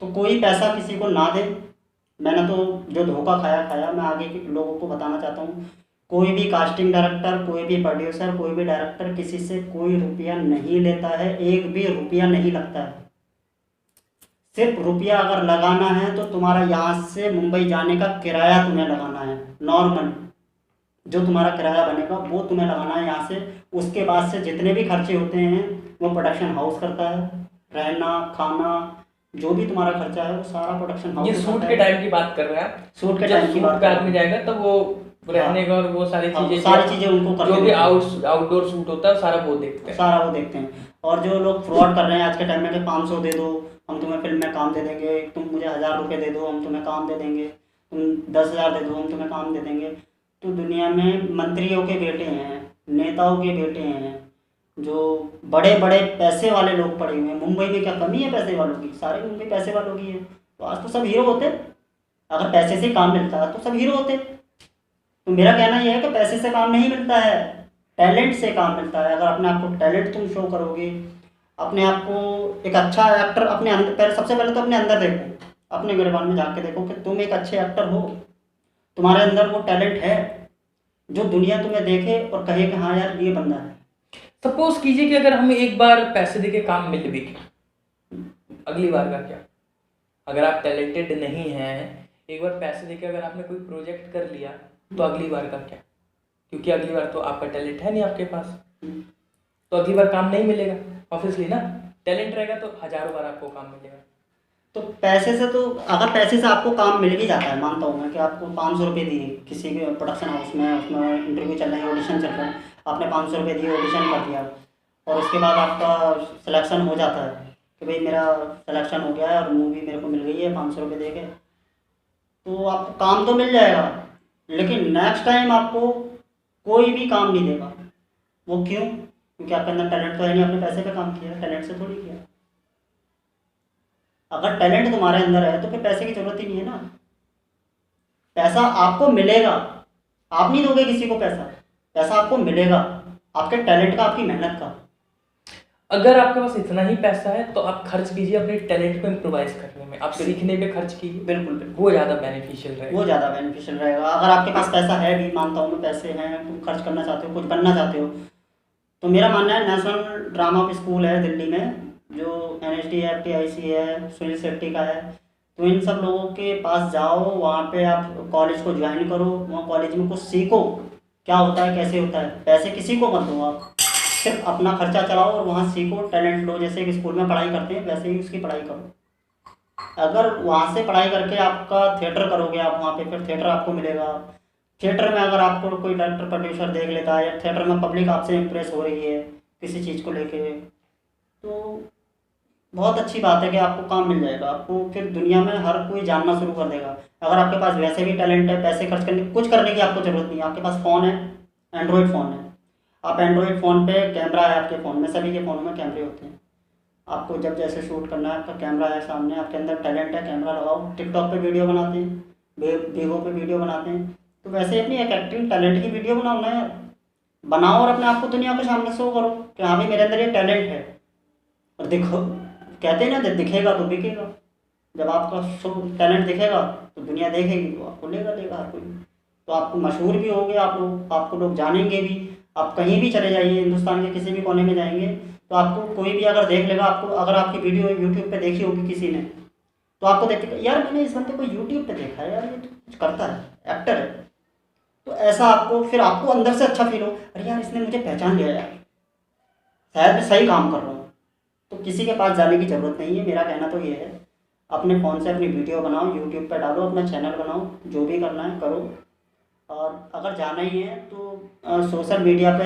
तो कोई पैसा किसी को ना दे, मैंने तो जो धोखा खाया खाया। मैं आगे के लोगों को बताना चाहता हूँ कोई भी कास्टिंग डायरेक्टर, कोई भी प्रोड्यूसर, कोई भी डायरेक्टर किसी से कोई रुपया नहीं लेता है, एक भी रुपया नहीं लगता है। सिर्फ रुपया अगर लगाना है तो तुम्हारा यहाँ से मुंबई जाने का किराया तुम्हें लगाना है, नॉर्मल जो तुम्हारा किराया बनेगा वो तुम्हें लगाना है यहाँ से। उसके बाद से जितने भी खर्चे होते हैं वो प्रोडक्शन हाउस करता है, रहना खाना जो भी तुम्हारा खर्चा है वो सारा प्रोडक्शन हाउस ये शूट के टाइम की बात कर रहे हैं आप? शूट के जब टाइम की शूट बात पे कर रहे आदमी हैं। जाएगा तब वो रहने का और वो सारी हाँ, चीज़ें, सारी चीज़ें उनको करके जो भी देते हैं, आउटडोर शूट होता है सारा वो देखते हैं। सारा वो देखते हैं। और जो लोग फ्रॉड कर रहे हैं आज के टाइम में कि 500 दे दो हम तुम्हें फिल्म में काम दे देंगे, तुम मुझे 1,000 रुपये दे दो हम तुम्हें काम दे देंगे, तुम 10,000 दे दो हम तुम्हें काम दे देंगे। तो दुनिया में मंत्रियों के बेटे हैं, नेताओं के बेटे हैं, जो बड़े बड़े पैसे वाले लोग पड़े हुए हैं। मुंबई में क्या कमी है पैसे वालों की? सारे मुंबई पैसे वालों की है। तो आज तो सब हीरो होते, अगर पैसे से काम मिलता है तो सब हीरो होते। तो मेरा कहना यह है कि पैसे से काम नहीं मिलता है, टैलेंट से काम मिलता है। अगर अपने आप को टैलेंट तुम शो करोगे, अपने आप को एक अच्छा एक्टर अपने अंदर, पहले सबसे पहले तो अपने अंदर देखो, अपने गिरबान में जाके देखो कि तुम एक अच्छे एक्टर हो, तुम्हारे अंदर वो टैलेंट है जो दुनिया तुम्हें देखे और कहे कि हाँ यार ये बंदा है। सपोज कीजिए कि अगर हमें एक बार पैसे देके काम मिल भी गया, अगली बार का क्या? अगर आप टैलेंटेड नहीं हैं, एक बार पैसे देके अगर आपने कोई प्रोजेक्ट कर लिया तो अगली बार का क्या? क्योंकि अगली बार तो आपका टैलेंट है नहीं आपके पास, हम्म। तो अगली बार काम नहीं मिलेगा ऑब्वियसली ना। टैलेंट रहेगा तो हज़ारों बार आपको काम मिलेगा। तो पैसे से तो, अगर पैसे से आपको काम मिल भी जाता है, मानता हूँ मैं कि आपको 500 रुपये दिए किसी के प्रोडक्शन हाउस में, उसमें इंटरव्यू चल रहे हैं, ऑडिशन चल रहा है, आपने 500 रुपये दिए, ऑडिशन कर दिया, और उसके बाद आपका सिलेक्शन हो जाता है कि भाई मेरा सिलेक्शन हो गया है और मूवी मेरे को मिल गई है 500 रुपये दे के, तो आपको काम तो मिल जाएगा, लेकिन नेक्स्ट टाइम आपको कोई भी काम नहीं देगा। वो क्यों? क्योंकि आपके अंदर टैलेंट तो है नहीं, आपने पैसे पे काम किया, टैलेंट से थोड़ी किया। अगर टैलेंट तुम्हारे अंदर है तो फिर पैसे की जरूरत ही नहीं है ना। पैसा आपको मिलेगा, आप नहीं दोगे किसी को पैसा, पैसा आपको मिलेगा आपके टैलेंट का, आपकी मेहनत का। अगर आपके पास इतना ही पैसा है तो आप खर्च कीजिए अपने टैलेंट को इम्प्रोवाइज करने में, आप सीखने पे खर्च कीजिए, बिल्कुल बिल्कुल, वो ज़्यादा बेनिफिशियल रहेगा। वो ज़्यादा बेनिफिशियल रहेगा। अगर आपके पास पैसा है भी, मानता हूँ मैं पैसे हैं, तुम खर्च करना चाहते हो, कुछ बनना चाहते हो, तो मेरा मानना है नेशनल ड्रामा स्कूल है दिल्ली में, जो NSDFTIC है, सुनील शेट्टी का है, तो इन सब लोगों के पास जाओ, वहाँ पे आप कॉलेज को ज्वाइन करो, वहाँ कॉलेज में कुछ सीखो, क्या होता है कैसे होता है। पैसे किसी को मत दो, आप सिर्फ अपना खर्चा चलाओ और वहाँ सीखो, टैलेंट लो, जैसे कि स्कूल में पढ़ाई करते हैं वैसे ही उसकी पढ़ाई करो। अगर वहाँ से पढ़ाई करके आपका थिएटर करोगे आप वहाँ पे, फिर थिएटर आपको मिलेगा। थिएटर में अगर आपको कोई डायरेक्टर प्रोड्यूसर देख लेता है, या थिएटर में पब्लिक आपसे इम्प्रेस हो रही है किसी चीज़ को लेके, तो बहुत अच्छी बात है कि आपको काम मिल जाएगा। आपको फिर दुनिया में हर कोई जानना शुरू कर देगा। अगर आपके पास वैसे भी टैलेंट है, पैसे खर्च करने कुछ करने की आपको ज़रूरत नहीं है, आपके पास फ़ोन है, एंड्रॉयड फ़ोन है, आप एंड्रॉयड फ़ोन पे कैमरा है, आपके फ़ोन में, सभी के फ़ोनों में कैमरे होते हैं, आपको जब जैसे शूट करना है आपका कैमरा है सामने, आपके अंदर टैलेंट है, कैमरा लगाओ, टिकटॉक पे वीडियो बनाते हैं, वीवो पे वीडियो बनाते हैं, तो वैसे अपनी एक एक्टिंग टैलेंट की वीडियो बनाओ ना यार, बनाओ और अपने आप को दुनिया के सामने शो करो कि हाँ भाई मेरे अंदर ये टैलेंट है। और देखो, कहते हैं ना, जब दिखेगा तो बिकेगा, जब आपका शो टैलेंट दिखेगा तो दुनिया देखेगी, तो आपको लेगा लेगा हर कोई, तो आप मशहूर भी होगे, आप लोग, आपको लोग जानेंगे भी। आप कहीं भी चले जाइए, हिंदुस्तान के किसी भी कोने में जाएंगे तो आपको कोई भी अगर देख लेगा, आपको अगर आपकी वीडियो यूट्यूब पे देखी होगी किसी ने, तो आपको देख के यार मैंने इस बंदे को यूट्यूब पे देखा है, यार ये तो कुछ करता है, एक्टर है, तो ऐसा आपको फिर आपको अंदर से अच्छा फील हो, अरे यार इसने मुझे पहचान लिया यार, शायद मैं सही काम कर रहा हूँ। तो किसी के पास जाने की ज़रूरत नहीं है, मेरा कहना तो ये है, अपने फ़ोन से अपनी वीडियो बनाओ, यूट्यूब पे डालो, अपना चैनल बनाओ, जो भी करना है करो। और अगर जाना ही है तो सोशल मीडिया पे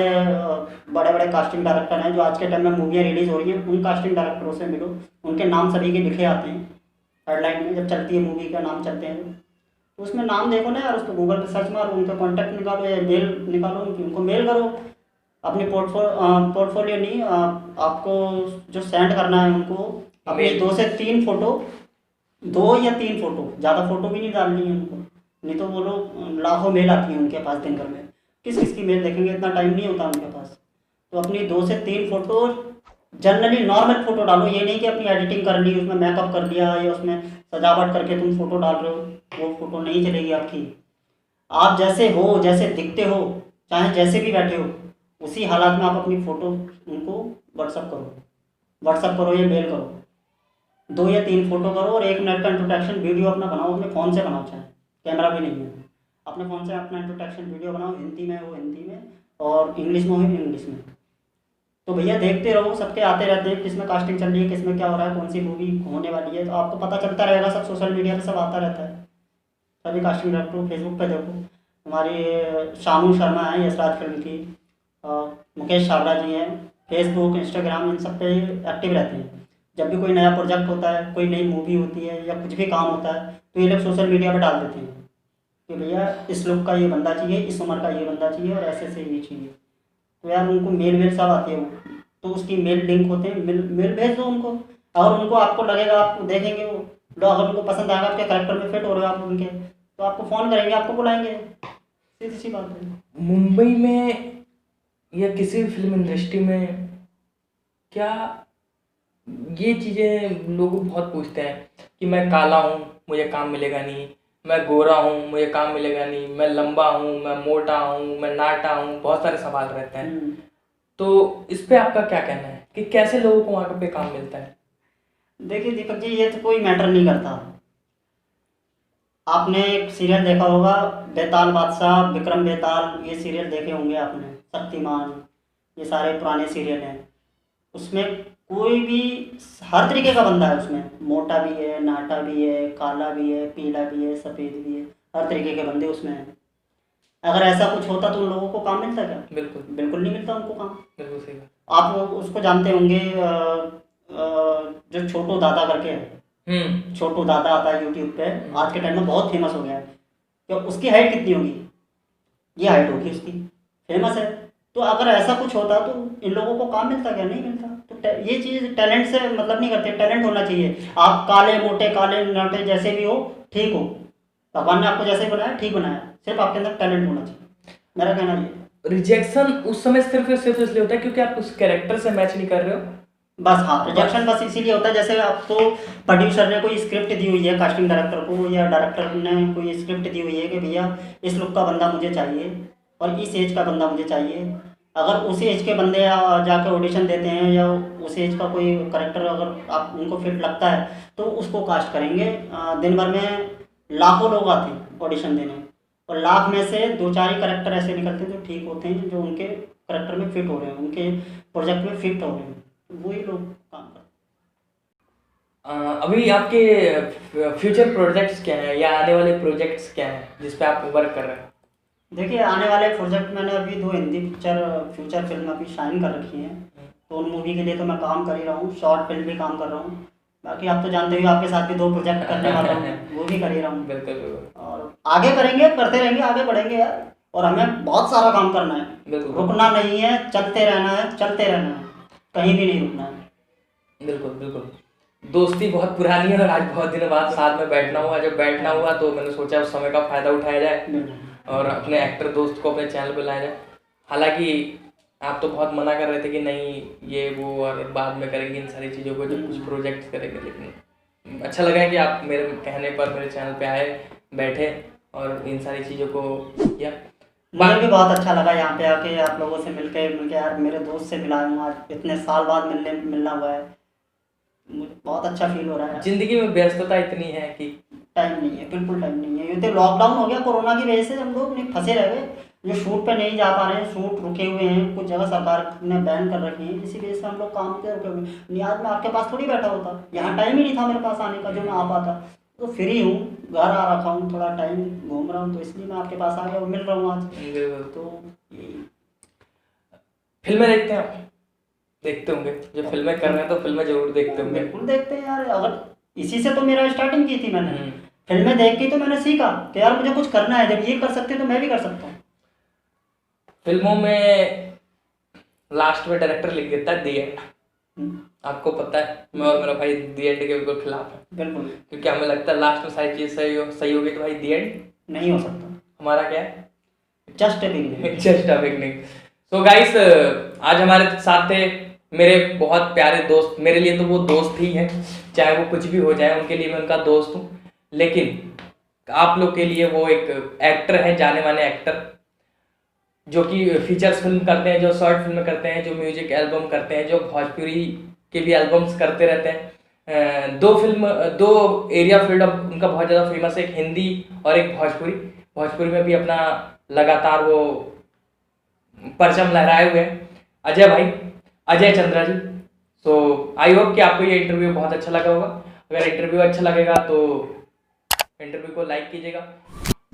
बड़े बड़े कास्टिंग डायरेक्टर हैं जो आज के टाइम में मूवियाँ रिलीज़ हो रही हैं, उन कास्टिंग डायरेक्टरों से मिलो, उनके नाम सभी के लिखे आते हैं हेडलाइन में, जब चलती है मूवी का नाम चलते हैं तो उसमें नाम देखो ना यार, उसको गूगल पे सर्च मारो, उनका कॉन्टैक्ट निकालो या मेल निकालो, उनको मेल करो, अपने पोर्टफोलियो नहीं, आपको जो सेंड करना है उनको अपनी मेल। 2 से 3 फोटो, 2 या 3 फोटो, ज़्यादा फोटो भी नहीं डालनी है उनको, नहीं तो वो लोग लाखों मेल आती हैं उनके पास दिन भर में, किस किस की मेल देखेंगे, इतना टाइम नहीं होता उनके पास। तो अपनी 2 से 3 फोटो, जनरली नॉर्मल फोटो डालो, ये नहीं कि अपनी एडिटिंग कर ली, उसमें मेकअप कर लिया या उसमें सजावट करके तुम फोटो डाल रहे हो, वो फोटो नहीं चलेगी आपकी। आप जैसे हो, जैसे दिखते हो, चाहे जैसे भी बैठे हो, उसी हालात में आप अपनी फ़ोटो उनको व्हाट्सअप करो या मेल करो, 2 या 3 फोटो करो और 1 मिनट का इंट्रोडक्शन वीडियो अपना बनाओ, अपने फ़ोन से बनाओ, चाहे कैमरा भी नहीं है, अपने फ़ोन से अपना इंट्रोडक्शन वीडियो बनाओ, हिंदी में हो हिंदी में और इंग्लिश में हो इंग्लिश में। तो भैया देखते रहो, सबके आते रहते हैं, किस में कास्टिंग चल रही है, किस में क्या हो रहा है, कौन सी मूवी होने वाली है, तो आपको पता चलता रहेगा, सब सोशल मीडिया पे सब आता रहता है, सभी कास्टिंग डायरेक्टर फेसबुक पे देखो, हमारी शानू शर्मा है यशराज फिल्म की, मुकेश छाबड़ा जी हैं, फेसबुक इंस्टाग्राम इन सब पे एक्टिव रहते हैं। जब भी कोई नया प्रोजेक्ट होता है, कोई नई मूवी होती है या कुछ भी काम होता है, तो ये लोग सोशल मीडिया पे डाल देते हैं कि भैया इस लुक का ये बंदा चाहिए, इस उम्र का ये बंदा चाहिए और ऐसे से ये चाहिए। तो यार उनको मेल वेल सब आती है वो, तो उसकी मेल लिंक होते हैं, मेल भेज दो उनको, अगर उनको आपको लगेगा, आपको देखेंगे वो लोग, अगर उनको पसंद आएगा, आपके करेक्टर में फिट हो रहे हो आप उनके, तो आपको फ़ोन करेंगे, आपको बुलाएंगे, सीधी सी बात है। मुंबई में या किसी भी फिल्म इंडस्ट्री में क्या ये चीज़ें लोग बहुत पूछते हैं कि मैं काला हूँ मुझे काम मिलेगा नहीं, मैं गोरा हूँ मुझे काम मिलेगा नहीं, मैं लंबा हूँ, मैं मोटा हूँ, मैं नाटा हूँ, बहुत सारे सवाल रहते हैं। हम्म। तो इस पे आपका क्या कहना है कि कैसे लोगों को वहाँ पे काम मिलता है? देखिए दीपक जी, ये तो कोई मैटर नहीं करता, आपने एक सीरियल देखा होगा, बेताल बादशाह, विक्रम बेताल, ये सीरियल देखे होंगे आपने, शक्तिमान, ये सारे पुराने सीरियल हैं। उसमें कोई भी हर तरीके का बंदा है उसमें, मोटा भी है, नाटा भी है, काला भी है, पीला भी है, सफ़ेद भी है, हर तरीके के बंदे उसमें हैं। अगर ऐसा कुछ होता तो उन लोगों को काम मिलता क्या? बिल्कुल बिल्कुल नहीं मिलता उनको काम। बिल्कुल सही बात। आप उसको जानते होंगे, जो छोटू दादा करके है, छोटू दादा आता है यूट्यूब पे, आज के टाइम में बहुत फेमस हो गया है। तो उसकी हाइट कितनी होगी? ये हाइट होगी उसकी, फेमस है। तो अगर ऐसा कुछ होता तो इन लोगों को काम मिलता क्या? नहीं मिलता। तो ये चीज़ टैलेंट से मतलब नहीं करते, टैलेंट होना चाहिए। आप काले मोटे, काले नाटे, जैसे भी हो, ठीक हो, भगवान ने आपको जैसे बनाया ठीक बनाया, सिर्फ आपके अंदर टैलेंट होना चाहिए, मेरा कहना ये है। रिजेक्शन उस समय सिर्फ सिर्फ इसलिए होता है क्योंकि आप उस कैरेक्टर से मैच नहीं कर रहे हो। बस हाँ, रिजेक्शन बस इसीलिए होता है, जैसे आपको प्रोड्यूसर ने कोई स्क्रिप्ट दी हुई है, कास्टिंग डायरेक्टर को या डायरेक्टर ने कोई स्क्रिप्ट दी हुई है कि भैया इस लुक का बंदा मुझे चाहिए और इस एज का बंदा मुझे चाहिए। अगर उस एज के बंदे जाके ऑडिशन देते हैं, या उस एज का कोई करेक्टर अगर आप उनको फिट लगता है तो उसको कास्ट करेंगे। दिन भर में लाखों लोग आते हैं ऑडिशन देने, और लाख में से दो चार ही करेक्टर ऐसे निकलते हैं जो ठीक होते हैं, जो उनके करेक्टर में फिट हो रहे हैं, उनके प्रोजेक्ट में फिट हो रहे हैं, वही लोग काम करते अभी आपके फ्यूचर प्रोजेक्ट्स क्या हैं या आने वाले प्रोजेक्ट्स क्या हैं जिस पे आप वर्क कर रहे हैं? हैं। देखिए, आने वाले प्रोजेक्ट मैंने अभी 2 हिंदी पिक्चर फ्यूचर फिल्म अभी साइन कर रखी हैं, तो उन मूवी के लिए तो मैं काम कर ही रहा हूँ, शॉर्ट फिल्म भी काम कर रहा हूँ। बाकी आप तो जानते हो, आपके साथ भी 2 प्रोजेक्ट करने वाला हूँ, वो भी कर ही रहा हूँ। बिल्कुल बिल्कुल और आगे करेंगे, करते रहेंगे, आगे बढ़ेंगे यार। और हमें बहुत सारा काम करना है, बिल्कुल रुकना नहीं है, चलते रहना है, चलते रहना है, कहीं भी नहीं रुकना है। बिल्कुल बिल्कुल। दोस्ती बहुत पुरानी है और आज बहुत दिनों बाद साथ में बैठना हुआ। जब बैठना हुआ तो मैंने सोचा उस समय का फ़ायदा उठाया जाए और अपने एक्टर दोस्त को अपने चैनल पे लाया जाए। हालांकि आप तो बहुत मना कर रहे थे कि नहीं ये वो और बाद में करेंगे इन सारी चीज़ों को जब कुछ प्रोजेक्ट्स करेंगे, लेकिन अच्छा लगा है कि आप मेरे कहने पर मेरे चैनल पे आए, बैठे और इन सारी चीज़ों को किया। मुझे भी बहुत अच्छा लगा यहाँ पे आके, आप लोगों से मिलके यार, मेरे दोस्त से मिला हूँ आज, इतने साल बाद मिलना हुआ है, मुझे बहुत अच्छा फील हो रहा है। जिंदगी में व्यस्तता इतनी है कि टाइम नहीं है, बिल्कुल टाइम नहीं है। ये तो लॉकडाउन हो गया कोरोना की वजह से, हम लोग नहीं फंसे रह गए, जो शूट पे नहीं जा पा रहे हैं, शूट रुके हुए हैं, कुछ जगह सरकार ने बैन कर रखी है, इसी वजह से हम लोग काम पे रुके हुए हैं। नहीं, आज मैं आपके पास थोड़ी बैठा होता, यहाँ टाइम ही नहीं था मेरे पास आने का जो मैं आ पाता। तो फ्री हूँ, घर आ रखा हूँ, थोड़ा टाइम घूम रहा हूँ, तो इसलिए मैं आपके पास आ गया और मिल रहा हूँ आज। तो यही। फिल्में देखते हैं आप? देखते होंगे, जो फिल्में कर रहे हैं तो फिल्में जरूर देखते होंगे। बिल्कुल देखते हैं यार, अगर इसी से तो मेरा स्टार्टिंग की थी मैंने, फिल्में देख के तो मैंने सीखा कि यार मुझे कुछ करना है, जब ये कर सकते हैं तो मैं भी कर सकता हूँ। फिल्मों में लास्ट में डायरेक्टर लिख देता है दी एंड। आपको पता है मैं और मेरा भाई दी एंड के बिल्कुल खिलाफ है, बिल्कुल क्योंकि हमें लगता है लास्ट में सारी चीज सही होगी तो भाई दी एंड नहीं हो सकता, हमारा क्या है, just a beginning. Just a beginning. So guys, आज हमारे साथ थे मेरे बहुत प्यारे दोस्त। मेरे लिए तो वो दोस्त ही हैं, चाहे वो कुछ भी हो जाए उनके लिए मैं उनका दोस्त हूँ, लेकिन आप लोग के लिए वो एक एक्टर है, जाने माने एक्टर, जो कि फीचर्स फिल्म करते हैं, जो शॉर्ट फिल्म करते हैं, जो म्यूजिक एल्बम करते हैं, जो भोजपुरी के भी एल्बम्स करते रहते हैं। दो एरिया फील्ड ऑफ उनका बहुत ज़्यादा फेमस है, एक हिंदी और एक भोजपुरी। भोजपुरी में भी अपना लगातार वो परचम लहराए हुए हैं, अजय भाई, अजय चंद्रा जी। सो आई होप कि आपको ये इंटरव्यू बहुत अच्छा लगा होगा। अगर इंटरव्यू अच्छा लगेगा तो इंटरव्यू को लाइक कीजिएगा,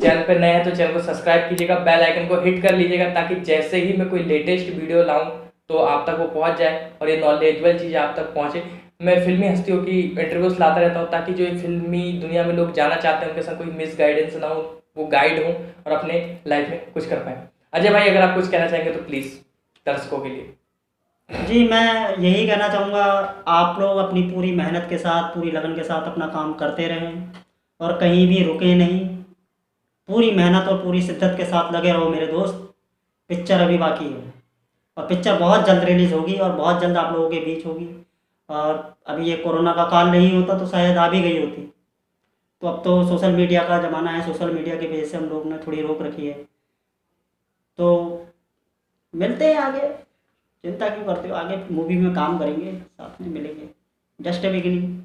चैनल पर नए हैं तो चैनल को सब्सक्राइब कीजिएगा, बेल आइकन को हिट कर लीजिएगा, ताकि जैसे ही मैं कोई लेटेस्ट वीडियो लाऊं तो आप तक वो पहुंच जाए और ये नॉलेजेबल चीज़ें आप तक पहुंचे। मैं फिल्मी हस्तियों की इंटरव्यूज लाता रहता हूं, ताकि जो फिल्मी दुनिया में लोग जाना चाहते हैं उनके साथ कोई मिस गाइडेंस ना हो, वो गाइड हो और अपने लाइफ में कुछ कर पाए। अजय भाई, अगर आप कुछ कहना चाहेंगे तो प्लीज़ दर्शकों के लिए। जी, मैं यही कहना चाहूँगा, आप लोग अपनी पूरी मेहनत के साथ, पूरी लगन के साथ अपना काम करते रहें और कहीं भी रुके नहीं, पूरी मेहनत और पूरी शिद्दत के साथ लगे रहो मेरे दोस्त। पिक्चर अभी बाकी है और पिक्चर बहुत जल्द रिलीज़ होगी और बहुत जल्द आप लोगों के बीच होगी। और अभी ये कोरोना का काल नहीं होता तो शायद आ भी गई होती। तो अब तो सोशल मीडिया का ज़माना है, सोशल मीडिया की वजह से हम लोग ने थोड़ी रोक रखी है। तो मिलते हैं आगे, चिंता क्यों करते हो, आगे मूवी में काम करेंगे, साथ में मिलेंगे। Just a beginning.